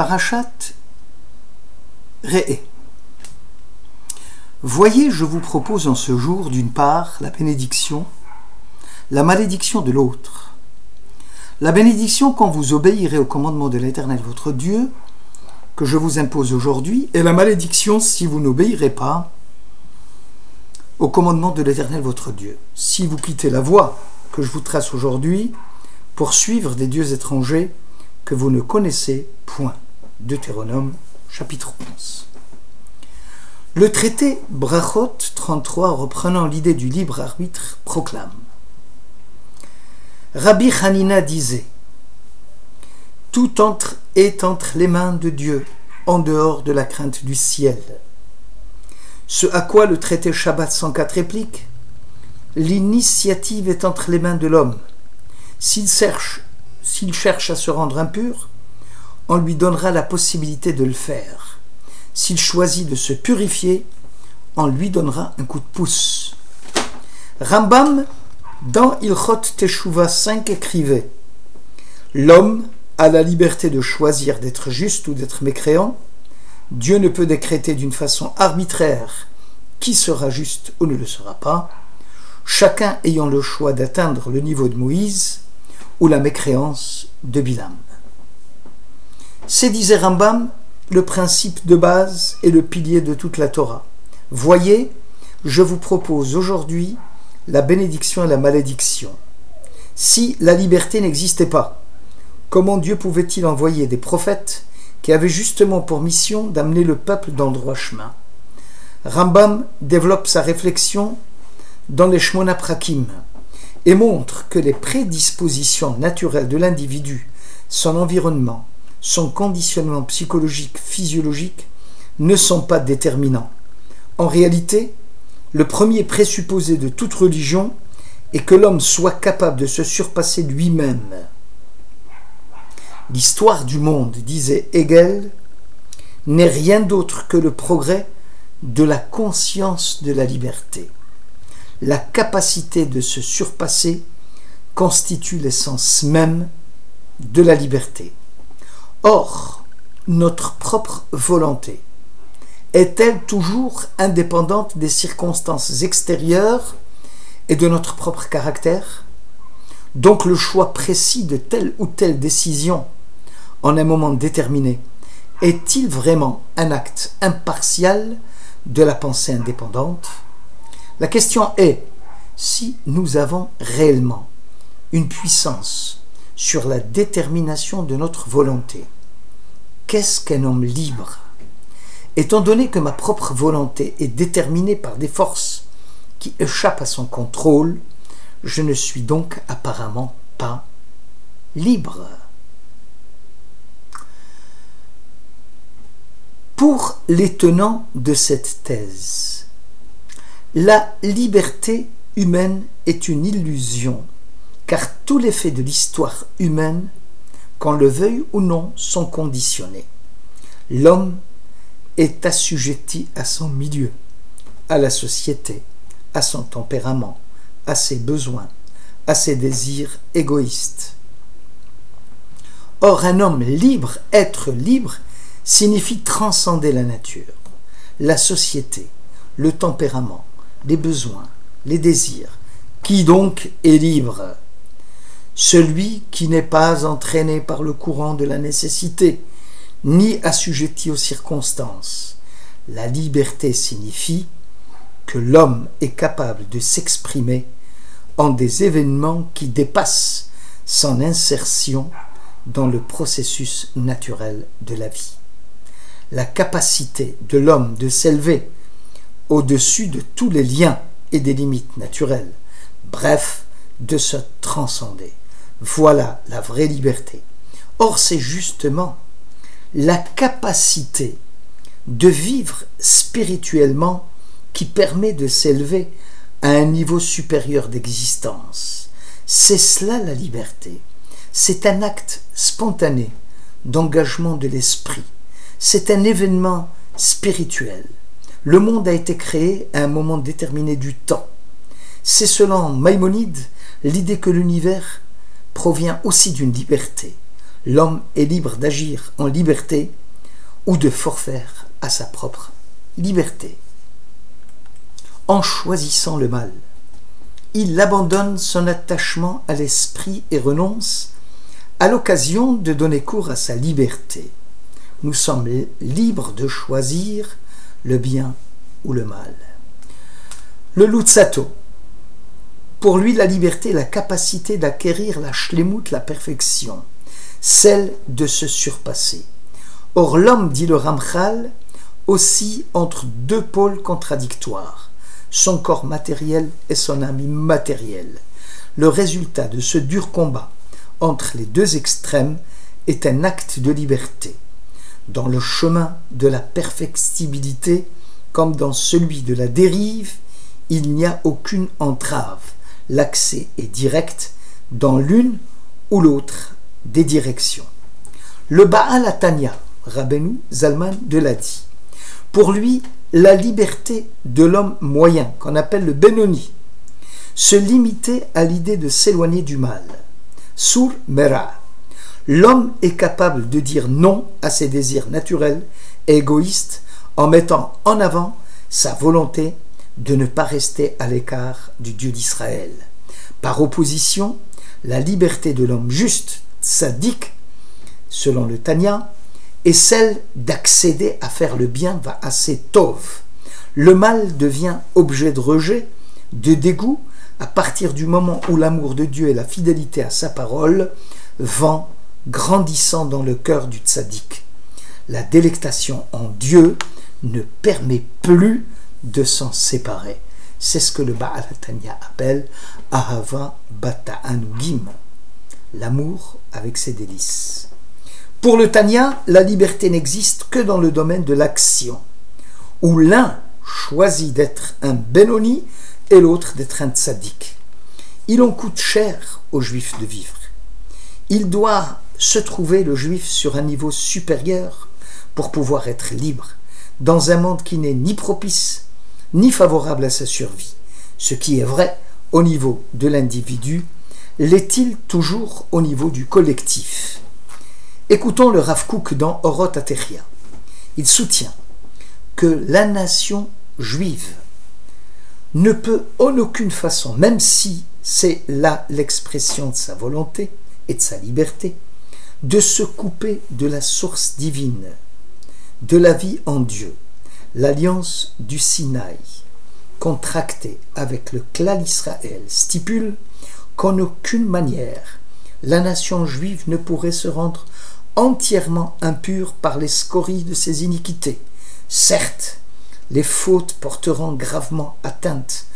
Parashat Re'eh. Voyez, je vous propose en ce jour, d'une part, la bénédiction, la malédiction de l'autre. La bénédiction quand vous obéirez au commandement de l'Éternel votre Dieu, que je vous impose aujourd'hui, et la malédiction si vous n'obéirez pas au commandement de l'Éternel votre Dieu. Si vous quittez la voie que je vous trace aujourd'hui pour suivre des dieux étrangers que vous ne connaissez point. Deutéronome, chapitre 11. Le traité Brachot 33, reprenant l'idée du libre arbitre, proclame: Rabbi Hanina disait: tout est entre les mains de Dieu, en dehors de la crainte du ciel. Ce à quoi le traité Shabbat 104 réplique: l'initiative est entre les mains de l'homme. S'il cherche à se rendre impur, on lui donnera la possibilité de le faire. S'il choisit de se purifier, on lui donnera un coup de pouce. Rambam, dans Ilchot Teshuvah 5, écrivait: l'homme a la liberté de choisir d'être juste ou d'être mécréant. Dieu ne peut décréter d'une façon arbitraire qui sera juste ou ne le sera pas, chacun ayant le choix d'atteindre le niveau de Moïse ou la mécréance de Bilam. C'est, disait Rambam, le principe de base et le pilier de toute la Torah. Voyez, je vous propose aujourd'hui la bénédiction et la malédiction. Si la liberté n'existait pas, comment Dieu pouvait-il envoyer des prophètes qui avaient justement pour mission d'amener le peuple dans le droit chemin? Rambam développe sa réflexion dans les Shmona Prakim et montre que les prédispositions naturelles de l'individu, son environnement, son conditionnement psychologique, physiologique, ne sont pas déterminants. En réalité, le premier présupposé de toute religion est que l'homme soit capable de se surpasser lui-même. L'histoire du monde, disait Hegel, n'est rien d'autre que le progrès de la conscience de la liberté. La capacité de se surpasser constitue l'essence même de la liberté. Or, notre propre volonté est-elle toujours indépendante des circonstances extérieures et de notre propre caractère? Donc le choix précis de telle ou telle décision en un moment déterminé est-il vraiment un acte impartial de la pensée indépendante? La question est, si nous avons réellement une puissance sur la détermination de notre volonté, qu'est-ce qu'un homme libre? Étant donné que ma propre volonté est déterminée par des forces qui échappent à son contrôle, je ne suis donc apparemment pas libre. Pour les tenants de cette thèse, la liberté humaine est une illusion, car tous les faits de l'histoire humaine, qu'on le veuille ou non, sont conditionnés. L'homme est assujetti à son milieu, à la société, à son tempérament, à ses besoins, à ses désirs égoïstes. Or, un homme libre, être libre, signifie transcender la nature, la société, le tempérament, les besoins, les désirs. Qui donc est libre? Celui qui n'est pas entraîné par le courant de la nécessité, ni assujetti aux circonstances. La liberté signifie que l'homme est capable de s'exprimer en des événements qui dépassent son insertion dans le processus naturel de la vie. La capacité de l'homme de s'élever au-dessus de tous les liens et des limites naturelles, bref, de se transcender. Voilà la vraie liberté. Or, c'est justement la capacité de vivre spirituellement qui permet de s'élever à un niveau supérieur d'existence. C'est cela la liberté. C'est un acte spontané d'engagement de l'esprit. C'est un événement spirituel. Le monde a été créé à un moment déterminé du temps. C'est selon Maïmonide l'idée que l'univers provient aussi d'une liberté. L'homme est libre d'agir en liberté ou de forfaire à sa propre liberté. En choisissant le mal, il abandonne son attachement à l'esprit et renonce à l'occasion de donner cours à sa liberté. Nous sommes libres de choisir le bien ou le mal. Le Luzzatto. Pour lui, la liberté est la capacité d'acquérir la shlemut, la perfection, celle de se surpasser. Or, l'homme, dit le Ramchal, oscille entre deux pôles contradictoires, son corps matériel et son âme immatérielle. Le résultat de ce dur combat entre les deux extrêmes est un acte de liberté. Dans le chemin de la perfectibilité, comme dans celui de la dérive, il n'y a aucune entrave. L'accès est direct dans l'une ou l'autre des directions. Le Baal Hatanya, Rabbeinu Zalman de Ladi, pour lui, la liberté de l'homme moyen, qu'on appelle le Benoni, se limitait à l'idée de s'éloigner du mal. Sur Mera, l'homme est capable de dire non à ses désirs naturels et égoïstes en mettant en avant sa volonté de ne pas rester à l'écart du Dieu d'Israël. Par opposition, la liberté de l'homme juste, tzaddik, selon le Tanya, est celle d'accéder à faire le bien va assez tov. Le mal devient objet de rejet, de dégoût, à partir du moment où l'amour de Dieu et la fidélité à sa parole vont grandissant dans le cœur du tzaddik. La délectation en Dieu ne permet plus de s'en séparer. C'est ce que le Baal Hatanya appelle Ahava Bata Anugim, l'amour avec ses délices. Pour le Tanya, la liberté n'existe que dans le domaine de l'action, où l'un choisit d'être un Benoni et l'autre d'être un tzaddik. Il en coûte cher aux Juifs de vivre. Il doit se trouver, le Juif, sur un niveau supérieur pour pouvoir être libre, dans un monde qui n'est ni propice, ni favorable à sa survie. Ce qui est vrai au niveau de l'individu, l'est-il toujours au niveau du collectif? Écoutons le Rav Kook dans Orot Ateria. Il soutient que la nation juive ne peut en aucune façon, même si c'est là l'expression de sa volonté et de sa liberté, de se couper de la source divine, de la vie en Dieu. L'alliance du Sinaï, contractée avec le Klal Israël, stipule qu'en aucune manière la nation juive ne pourrait se rendre entièrement impure par les scories de ses iniquités. Certes, les fautes porteront gravement atteinte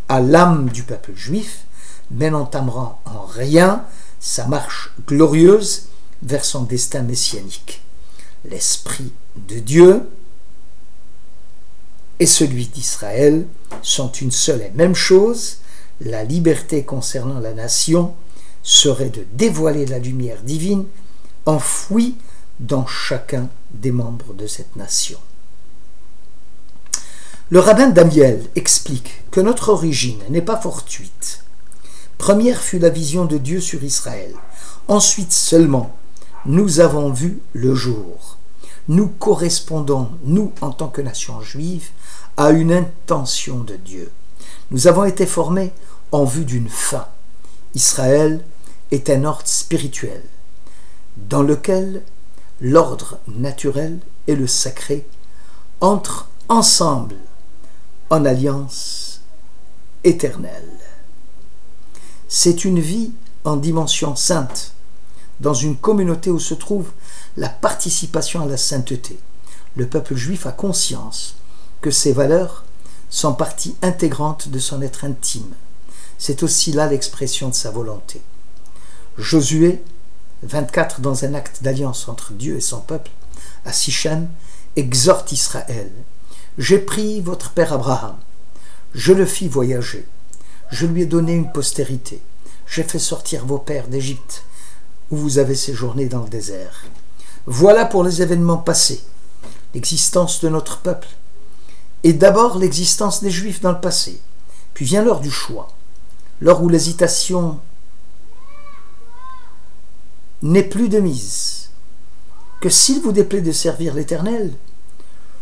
à l'âme du peuple juif, mais n'entameront en rien sa marche glorieuse vers son destin messianique. L'Esprit de Dieu et celui d'Israël sont une seule et même chose. La liberté concernant la nation serait de dévoiler la lumière divine enfouie dans chacun des membres de cette nation. Le rabbin Damiel explique que notre origine n'est pas fortuite. Première fut la vision de Dieu sur Israël. Ensuite seulement, nous avons vu le jour. Nous correspondons, nous, en tant que nation juive, à une intention de Dieu. Nous avons été formés en vue d'une fin. Israël est un ordre spirituel, dans lequel l'ordre naturel et le sacré entrent ensemble en alliance éternelle. C'est une vie en dimension sainte, dans une communauté où se trouve la participation à la sainteté. Le peuple juif a conscience que ces valeurs sont partie intégrante de son être intime. C'est aussi là l'expression de sa volonté. Josué 24, dans un acte d'alliance entre Dieu et son peuple, à Sichem, exhorte Israël. « J'ai pris votre père Abraham, je le fis voyager, je lui ai donné une postérité, j'ai fait sortir vos pères d'Égypte, où vous avez séjourné dans le désert. Voilà pour les événements passés, l'existence de notre peuple, et d'abord l'existence des Juifs dans le passé, puis vient l'heure du choix, l'heure où l'hésitation n'est plus de mise, que s'il vous déplaît de servir l'Éternel,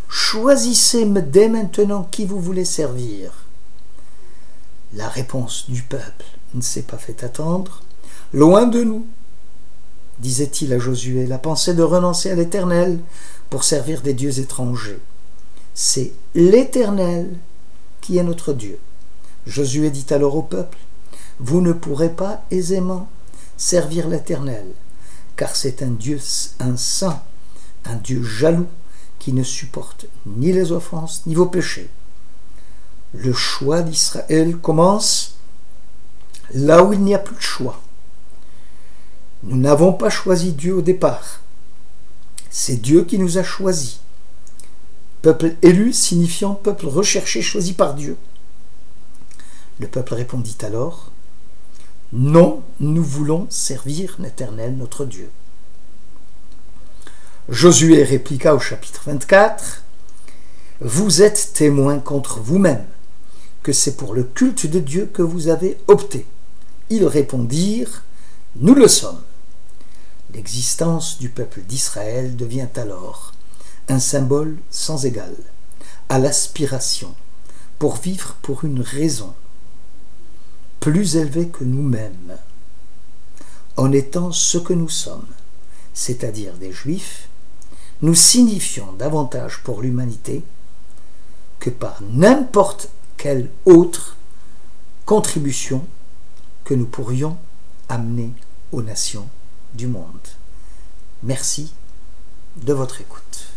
choisissez dès maintenant qui vous voulez servir. La réponse du peuple ne s'est pas fait attendre. Loin de nous, disait-il à Josué, la pensée de renoncer à l'Éternel pour servir des dieux étrangers. C'est l'Éternel qui est notre Dieu. Josué dit alors au peuple, vous ne pourrez pas aisément servir l'Éternel, car c'est un Dieu, un saint, un Dieu jaloux, qui ne supporte ni les offenses ni vos péchés. Le choix d'Israël commence là où il n'y a plus de choix. Nous n'avons pas choisi Dieu au départ. C'est Dieu qui nous a choisis. Peuple élu signifiant peuple recherché, choisi par Dieu. Le peuple répondit alors, non, nous voulons servir l'Éternel notre Dieu. Josué répliqua au chapitre 24, vous êtes témoins contre vous-même que c'est pour le culte de Dieu que vous avez opté. Ils répondirent, nous le sommes. L'existence du peuple d'Israël devient alors un symbole sans égal, à l'aspiration, pour vivre pour une raison plus élevée que nous-mêmes, en étant ce que nous sommes, c'est-à-dire des Juifs, nous signifions davantage pour l'humanité que par n'importe quelle autre contribution que nous pourrions amener aux nations du monde. Merci de votre écoute.